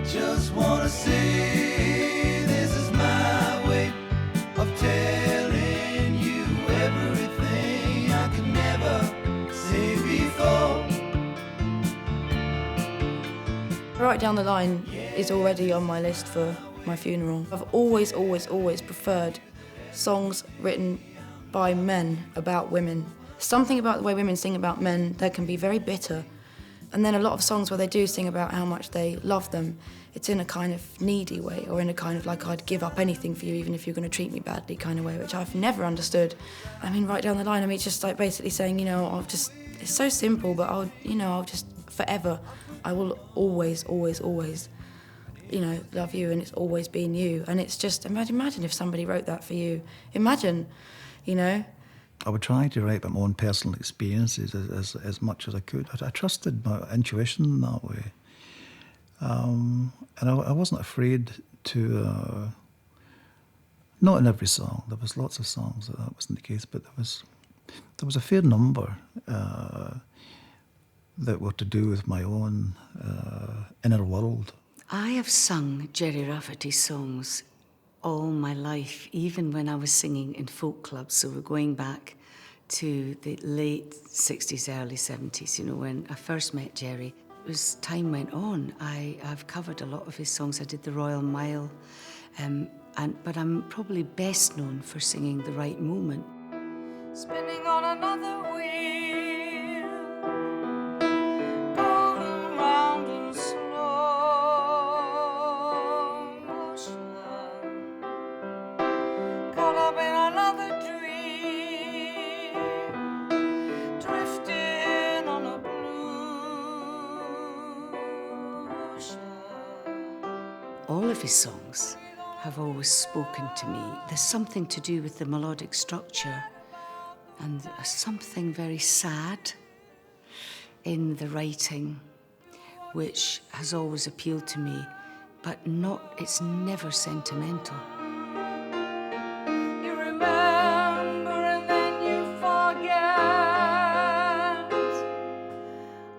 Just wanna say this is my way of telling you everything I could never say before. Right Down the Line is already on my list for my funeral. I've always preferred songs written by men about women. Something about the way women sing about men that can be very bitter. And then a lot of songs where they do sing about how much they love them, it's in a kind of needy way, or in a kind of like, I'd give up anything for you even if you're going to treat me badly kind of way, which I've never understood. I mean, Right Down the Line, I mean, it's just like basically saying, you know, it's so simple, but I'll just forever, I will always, you know, love you, and it's always been you. And it's just, imagine if somebody wrote that for you. Imagine, you know. I would try to write my own personal experiences as much as I could. I trusted my intuition in that way. And I wasn't afraid to, not in every song, there was lots of songs that wasn't the case, but there was a fair number that were to do with my own inner world. I have sung Gerry Rafferty songs all my life, even when I was singing in folk clubs. So we're going back to the late 60s, early 70s, you know, when I first met Gerry. As time went on, I've covered a lot of his songs. I did the Royal Mile, but I'm probably best known for singing The Right Moment. Spinning on another wheel, golden round in slow motion, caught up in another dream, drifting on a blue ocean. All of his songs have always spoken to me. There's something to do with the melodic structure and something very sad in the writing, which has always appealed to me, but it's never sentimental. You remember and then you forget,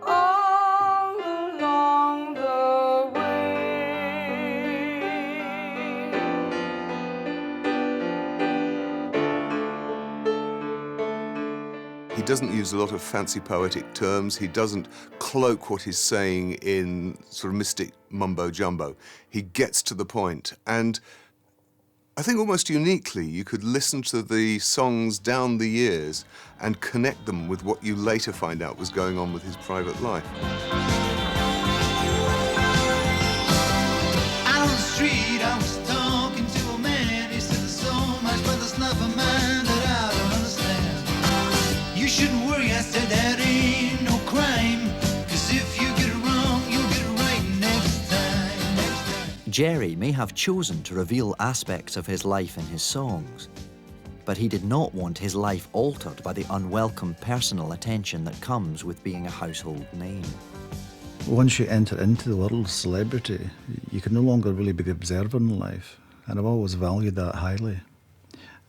all along the way. He doesn't use a lot of fancy poetic terms. He doesn't cloak what he's saying in sort of mystic mumbo-jumbo. He gets to the point. And I think almost uniquely, you could listen to the songs down the years and connect them with what you later find out was going on with his private life. Out on the street, I was talking to a man. He said there's so much, but there's nothing, man, that I don't understand. You shouldn't worry, I said, that ain't no crime. 'Cause if you get it wrong, you'll get it right next time. Gerry may have chosen to reveal aspects of his life in his songs, but he did not want his life altered by the unwelcome personal attention that comes with being a household name. Once you enter into the world of celebrity, you can no longer really be the observer in life, and I've always valued that highly.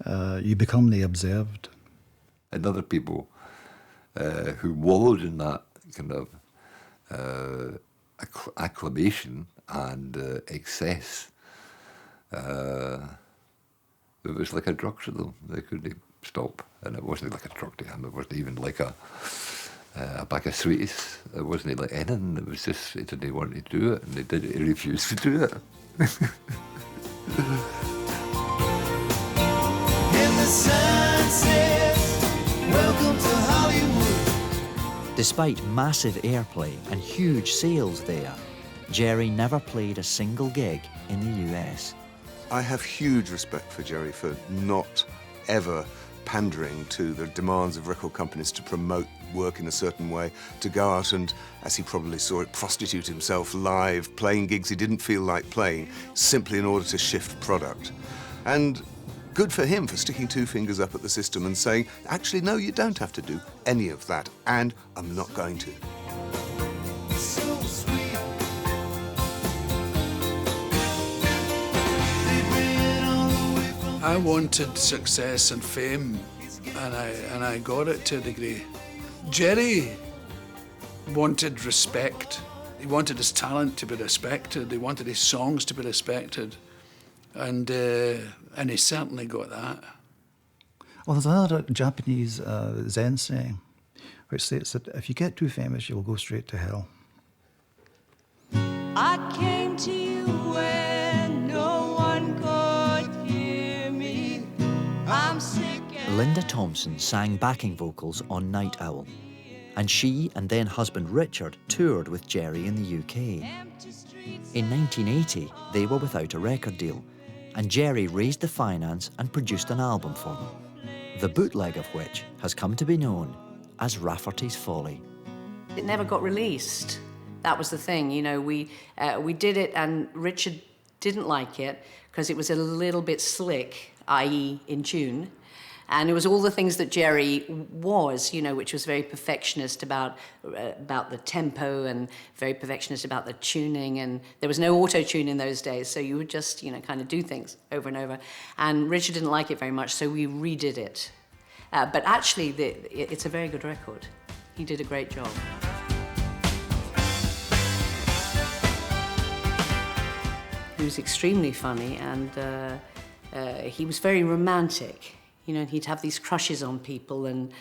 You become the observed. And other people who wallowed in that kind of acclamation and excess, it was like a drug to them. They couldn't stop. And it wasn't like a drug to him. It wasn't even like a bag of sweets. It wasn't like anything. It was just, he didn't want to do it, and he refused to do it. And the sign says, welcome to Hollywood. Despite massive airplay and huge sales there, Gerry never played a single gig in the US. I have huge respect for Gerry for not ever pandering to the demands of record companies to promote work in a certain way, to go out and, as he probably saw it, prostitute himself live, playing gigs he didn't feel like playing, simply in order to shift product. And good for him for sticking two fingers up at the system and saying, actually, no, you don't have to do any of that, and I'm not going to. So sweet. I wanted success and fame, and I got it to a degree. Gerry wanted respect. He wanted his talent to be respected. He wanted his songs to be respected. And he certainly got that. Well, there's another Japanese Zen saying, which states that if you get too famous, you'll go straight to hell. I came to you when no one could hear me. I'm sick. Linda Thompson sang backing vocals on Night Owl, and she and then husband Richard toured with Gerry in the UK. In 1980, they were without a record deal, and Gerry raised the finance and produced an album for them, the bootleg of which has come to be known as Rafferty's Folly. It never got released. That was the thing, you know, we did it and Richard didn't like it because it was a little bit slick, i.e. in tune. And it was all the things that Gerry was, you know, which was very perfectionist about the tempo and very perfectionist about the tuning. And there was no auto-tune in those days, so you would just, you know, kind of do things over and over. And Richard didn't like it very much, so we redid it. But actually, it's a very good record. He did a great job. He was extremely funny, and he was very romantic. You know, he'd have these crushes on people, and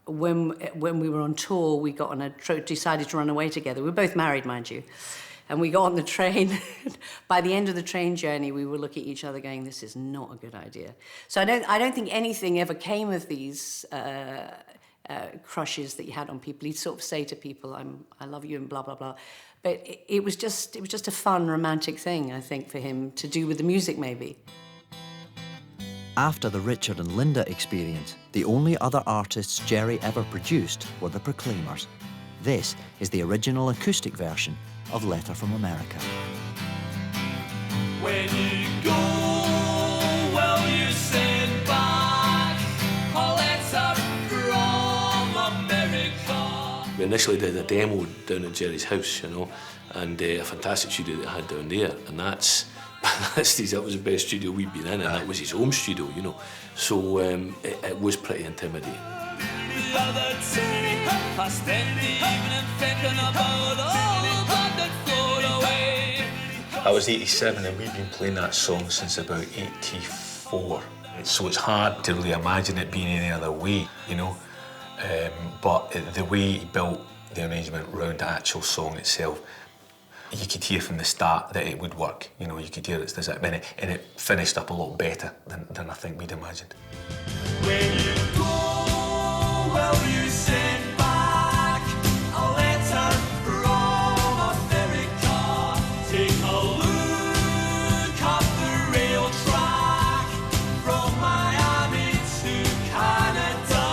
when we were on tour, we got on decided to run away together. We were both married, mind you, and we got on the train. By the end of the train journey, we were looking at each other, going, "This is not a good idea." So I don't think anything ever came of these crushes that you had on people. He'd sort of say to people, "I love you," and blah blah blah. But it was just a fun, romantic thing, I think, for him to do with the music, maybe. After the Richard and Linda experience, the only other artists Gerry ever produced were the Proclaimers. This is the original acoustic version of Letter from America. When you go, well, you send back a letter from America. We initially did a demo down at Gerry's house, you know, and a fantastic studio that I had down there, and that was the best studio we'd been in, and that was his home studio, you know. So it was pretty intimidating. The other day, I spent the evening thinking about all that flowed away. I was 87 and we'd been playing that song since about 84. So it's hard to really imagine it being any other way, you know. But the way he built the arrangement around the actual song itself, you could hear from the start that it would work. You know, you could hear it, and it finished up a lot better than I think we'd imagined. When you go, well, you send back a letter from America. Take a look at the rail track from Miami to Canada.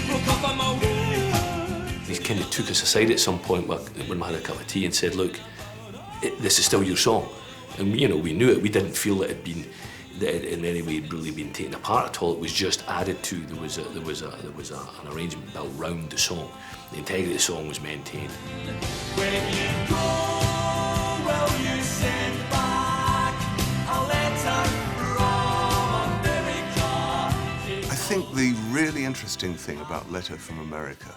Look up on my way. He kind of took us aside at some point when we had a cup of tea and said, "Look, this is still your song," and you know, we knew it. We didn't feel that it in any way had really been taken apart at all. It was just added to. There was an arrangement built round the song. The integrity of the song was maintained. When you go, well, you send back a letter from America. I think the really interesting thing about Letter from America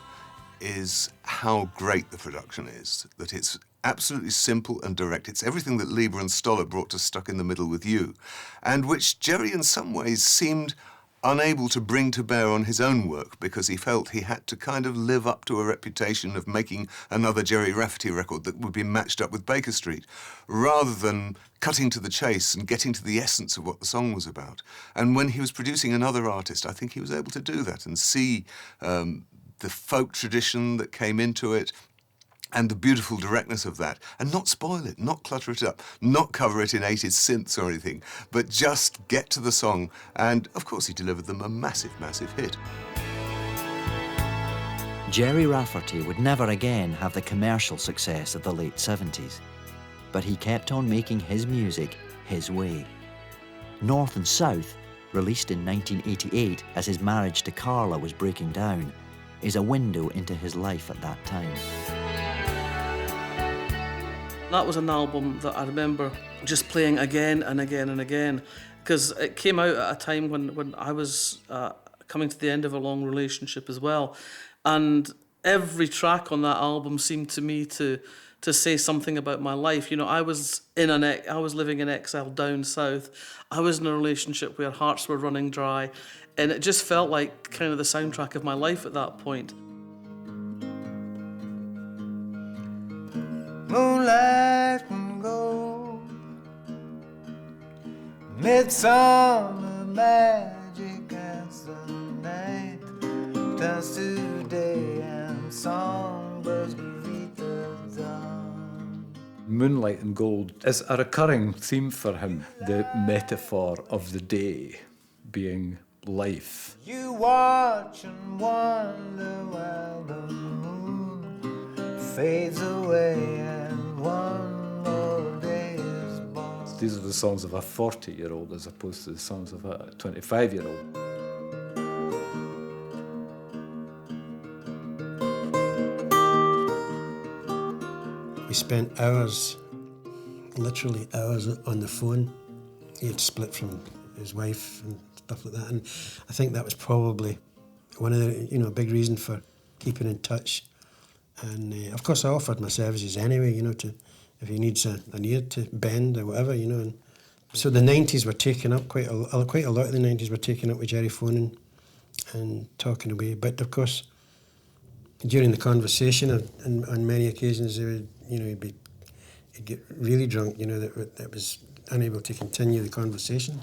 is how great the production is, that it's absolutely simple and direct. It's everything that Lieber and Stoller brought to Stuck in the Middle with You, and which Gerry in some ways seemed unable to bring to bear on his own work because he felt he had to kind of live up to a reputation of making another Gerry Rafferty record that would be matched up with Baker Street, rather than cutting to the chase and getting to the essence of what the song was about. And when he was producing another artist, I think he was able to do that and see the folk tradition that came into it and the beautiful directness of that, and not spoil it, not clutter it up, not cover it in 80s synths or anything, but just get to the song. And of course he delivered them a massive, massive hit. Gerry Rafferty would never again have the commercial success of the late 70s, but he kept on making his music his way. North and South, released in 1988 as his marriage to Carla was breaking down, is a window into his life at that time. That was an album that I remember just playing again and again and again, because it came out at a time when I was coming to the end of a long relationship as well. And Every track on that album seemed to me to say something about my life. You know, I was living in exile down south. I was in a relationship where hearts were running dry, and it just felt like kind of the soundtrack of my life at that point. Moonlight and gold, midsummer magic as the night turns to day and songbirds greet the dawn. Moonlight and gold is a recurring theme for him, the metaphor of the day being life. You watch and wonder while the moon fades away and one more day is born. These are the songs of a 40-year-old as opposed to the songs of a 25-year-old. We spent hours, literally hours on the phone. He had split from his wife and stuff like that, and I think that was probably one of the, a big reason for keeping in touch. And of course I offered my services anyway, to if he needs an ear to bend or whatever, And so the 90s were taken up, quite a lot of the 90s were taken up with Gerry phoning and talking away. But of course, during the conversation, on many occasions, he would, he'd get really drunk, that was unable to continue the conversation.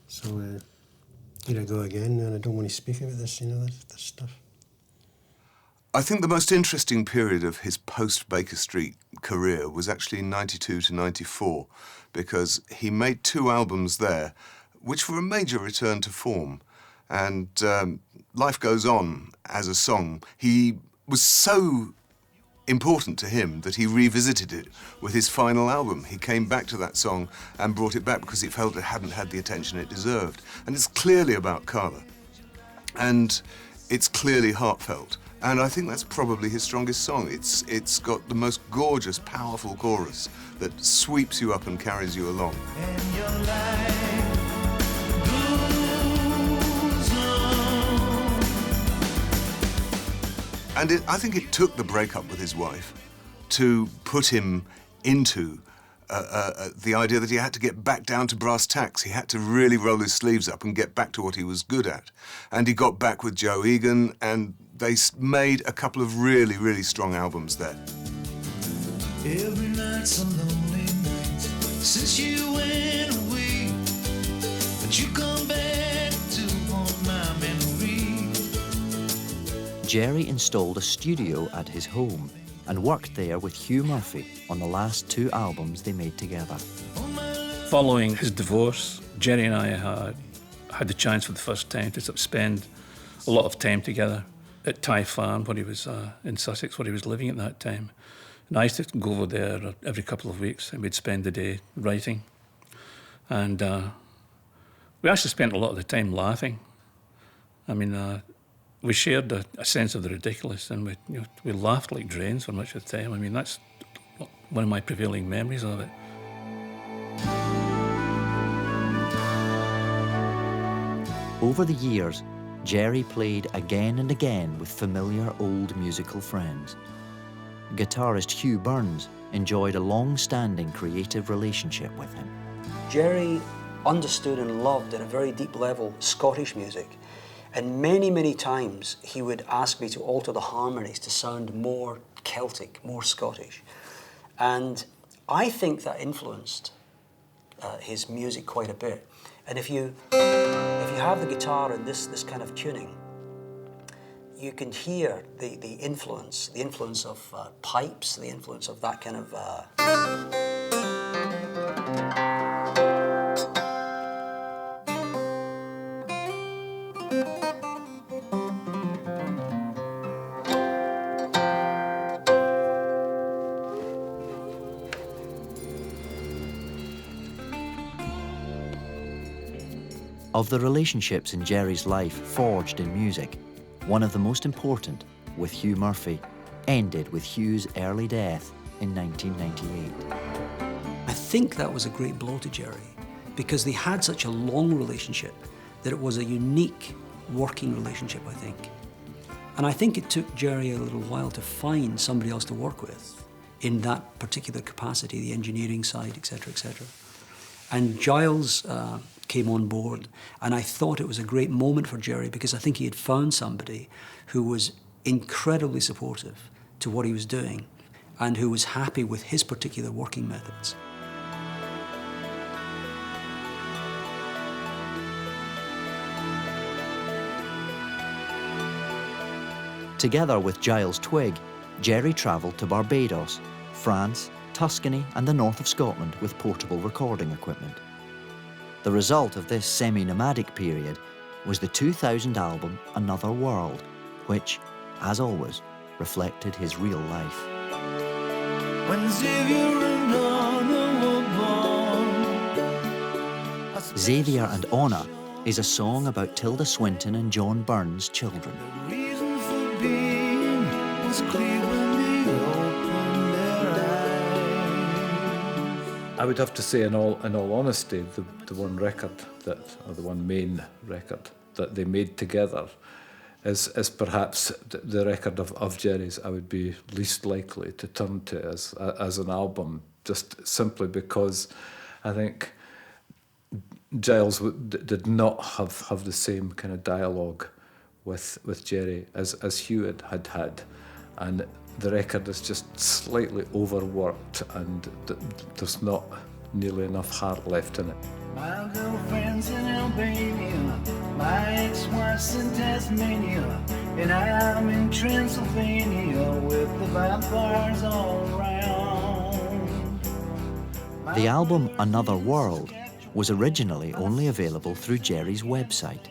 So here I go again, and I don't want to speak about this, this stuff. I think the most interesting period of his post-Baker Street career was actually in 92 to 94, because he made 2 albums there, which were a major return to form. And Life Goes On as a song, he was so important to him that he revisited it with his final album. He came back to that song and brought it back because he felt it hadn't had the attention it deserved. And it's clearly about Carla. And it's clearly heartfelt. And I think that's probably his strongest song. It's got the most gorgeous, powerful chorus that sweeps you up and carries you along. And your life goes on. And I think it took the breakup with his wife to put him into the idea that he had to get back down to brass tacks. He had to really roll his sleeves up and get back to what he was good at. And he got back with Joe Egan, and they made a couple of really, really strong albums there. Every night's a lonely night since you went away, but you come back to haunt my memory. Gerry installed a studio at his home and worked there with Hugh Murphy on the last 2 albums they made together. Following his divorce, Gerry and I had the chance for the first time to sort of spend a lot of time together at Tye Farm, where he was in Sussex, where he was living at that time. And I used to go over there every couple of weeks, and we'd spend the day writing. And we actually spent a lot of the time laughing. I mean, we shared a sense of the ridiculous, and we laughed like drains for much of the time. I mean, that's one of my prevailing memories of it. Over the years, Gerry played again and again with familiar old musical friends. Guitarist Hugh Burns enjoyed a long-standing creative relationship with him. Gerry understood and loved at a very deep level Scottish music, and many, many times he would ask me to alter the harmonies to sound more Celtic, more Scottish. And I think that influenced his music quite a bit. And if you have the guitar in this kind of tuning, you can hear the influence of pipes, the influence of that kind of... Of the relationships in Gerry's life forged in music, one of the most important, with Hugh Murphy, ended with Hugh's early death in 1998. I think that was a great blow to Gerry, because they had such a long relationship that it was a unique working relationship, I think. And I think it took Gerry a little while to find somebody else to work with in that particular capacity, the engineering side, etc., etc. And Giles came on board, and I thought it was a great moment for Gerry because I think he had found somebody who was incredibly supportive to what he was doing and who was happy with his particular working methods. Together with Giles Twigg, Gerry travelled to Barbados, France, Tuscany and the north of Scotland with portable recording equipment. The result of this semi-nomadic period was the 2000 album Another World, which, as always, reflected his real life. When Xavier and Anna were born. Xavier and Anna is a song about Tilda Swinton and John Byrne's children. The reason for being was clear when they opened their eyes. I would have to say, in all honesty, the one record that, or the one main record that they made together is perhaps the record of Gerry's I would be least likely to turn to as an album, just simply because I think Giles did not have the same kind of dialogue with Gerry as Hugh had, and the record is just slightly overworked and there's not nearly enough heart left in it. My girlfriend's in Albania, my ex-wife's in Tasmania, and I'm in Transylvania with the vampires all around. The album Another World was originally only available through Gerry's website.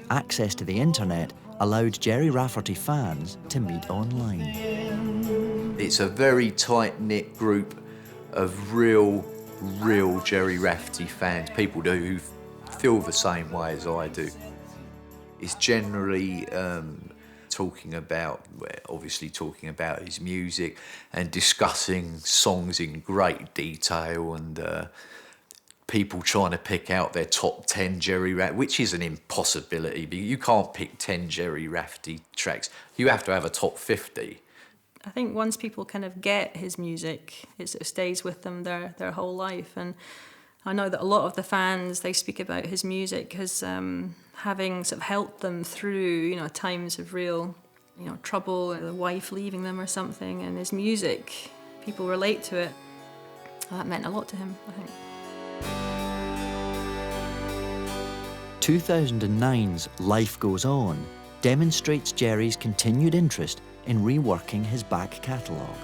Access to the internet allowed Gerry Rafferty fans to meet online. It's a very tight-knit group of real Gerry Rafferty fans, people who feel the same way as I do. It's generally obviously talking about his music and discussing songs in great detail, and people trying to pick out their top 10 Gerry Rafferty, which is an impossibility. You can't pick 10 Gerry Rafferty tracks. You have to have a top 50. I think once people kind of get his music, it sort of stays with them their whole life. And I know that a lot of the fans, they speak about his music as having sort of helped them through, times of real, trouble, the wife leaving them or something. And his music, people relate to it. That meant a lot to him, I think. 2009's Life Goes On demonstrates Gerry's continued interest in reworking his back catalogue.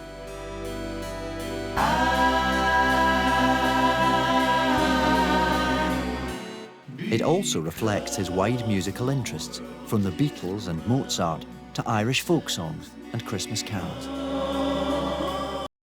It also reflects his wide musical interests, from the Beatles and Mozart to Irish folk songs and Christmas carols.